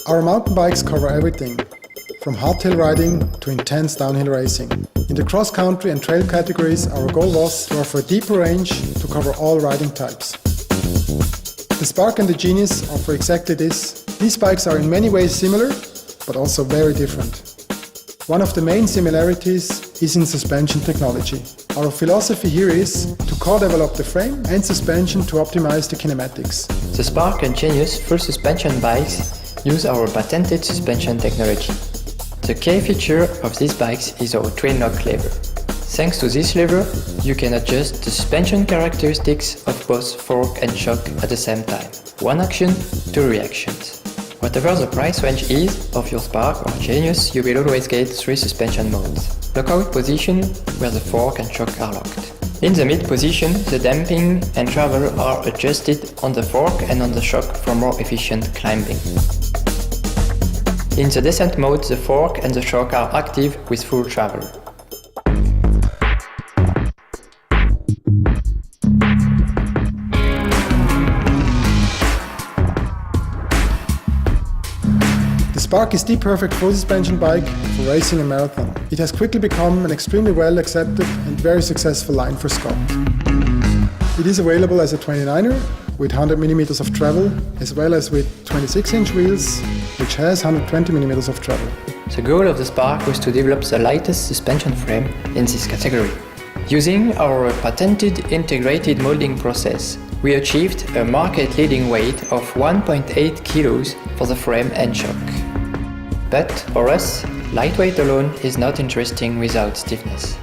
Our mountain bikes cover everything, from hardtail riding to intense downhill racing. In the cross-country and trail categories, our goal was to offer a deeper range to cover all riding types. The Spark and the Genius offer exactly this. These bikes are in many ways similar, but also very different. One of the main similarities is in suspension technology. Our philosophy here is to co-develop the frame and suspension to optimize the kinematics. The Spark and Genius full suspension bikes use our patented suspension technology. The key feature of these bikes is our twin lock lever. Thanks to this lever, you can adjust the suspension characteristics of both fork and shock at the same time. One action, two reactions. Whatever the price range is of your Spark or Genius, you will always get 3 suspension modes. Lockout position, where the fork and shock are locked. In the mid position, the damping and travel are adjusted on the fork and on the shock for more efficient climbing. In the descent mode, the fork and the shock are active with full travel. The Spark is the perfect full suspension bike for racing and marathon. It has quickly become an extremely well accepted and very successful line for Scott. It is available as a 29er with 100mm of travel, as well as with 26-inch wheels, which has 120mm of travel. The goal of the Spark was to develop the lightest suspension frame in this category. Using our patented integrated molding process, we achieved a market-leading weight of 1.8 kilos for the frame and shock. But for us, lightweight alone is not interesting without stiffness.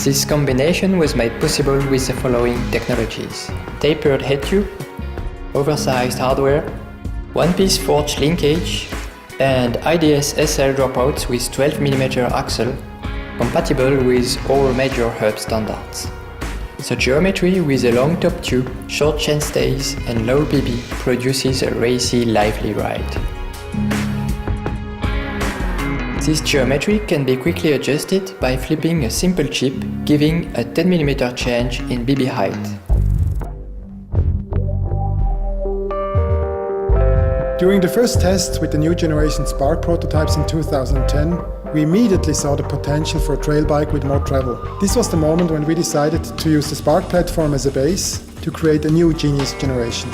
This combination was made possible with the following technologies: tapered head tube, oversized hardware, one-piece forged linkage, and IDS SL dropouts with 12mm axle, compatible with all major hub standards. The geometry with a long top tube, short chainstays and low PB produces a racy, lively ride. This geometry can be quickly adjusted by flipping a simple chip, giving a 10mm change in BB height. During the first tests with the new generation Spark prototypes in 2010, we immediately saw the potential for a trail bike with more travel. This was the moment when we decided to use the Spark platform as a base to create a new Genius generation.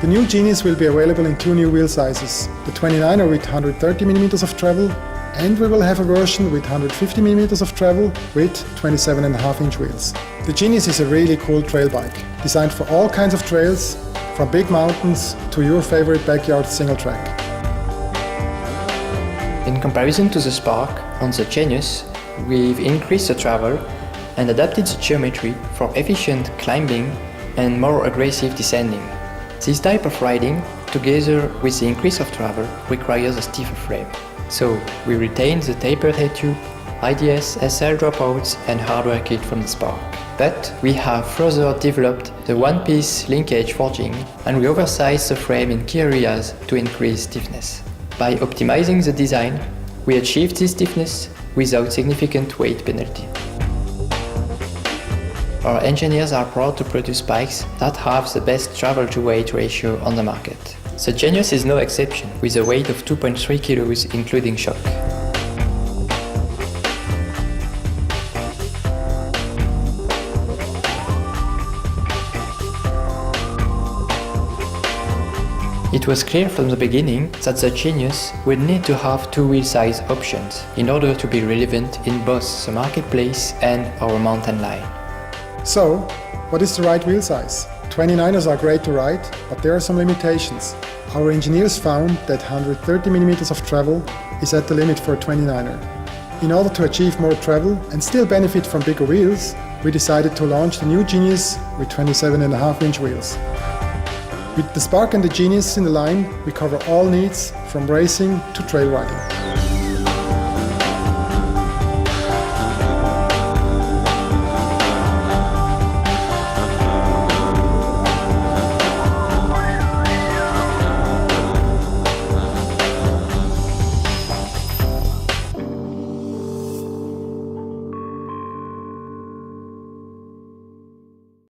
The new Genius will be available in 2 new wheel sizes, the 29er with 130mm of travel, and we will have a version with 150mm of travel with 27.5-inch wheels. The Genius is a really cool trail bike, designed for all kinds of trails, from big mountains to your favorite backyard single track. In comparison to the Spark, on the Genius, we've increased the travel and adapted the geometry for efficient climbing and more aggressive descending. This type of riding, together with the increase of travel, requires a stiffer frame. So we retained the tapered head tube, IDS SL dropouts and hardware kit from the Spark. But we have further developed the one-piece linkage forging, and we oversized the frame in key areas to increase stiffness. By optimizing the design, we achieved this stiffness without significant weight penalty. Our engineers are proud to produce bikes that have the best travel-to-weight ratio on the market. The Genius is no exception, with a weight of 2.3 kilos including shock. It was clear from the beginning that the Genius would need to have 2 wheel size options in order to be relevant in both the marketplace and our mountain line. So, what is the right wheel size? 29ers are great to ride, but there are some limitations. Our engineers found that 130mm of travel is at the limit for a 29er. In order to achieve more travel and still benefit from bigger wheels, we decided to launch the new Genius with 27.5-inch wheels. With the Spark and the Genius in the line, we cover all needs from racing to trail riding.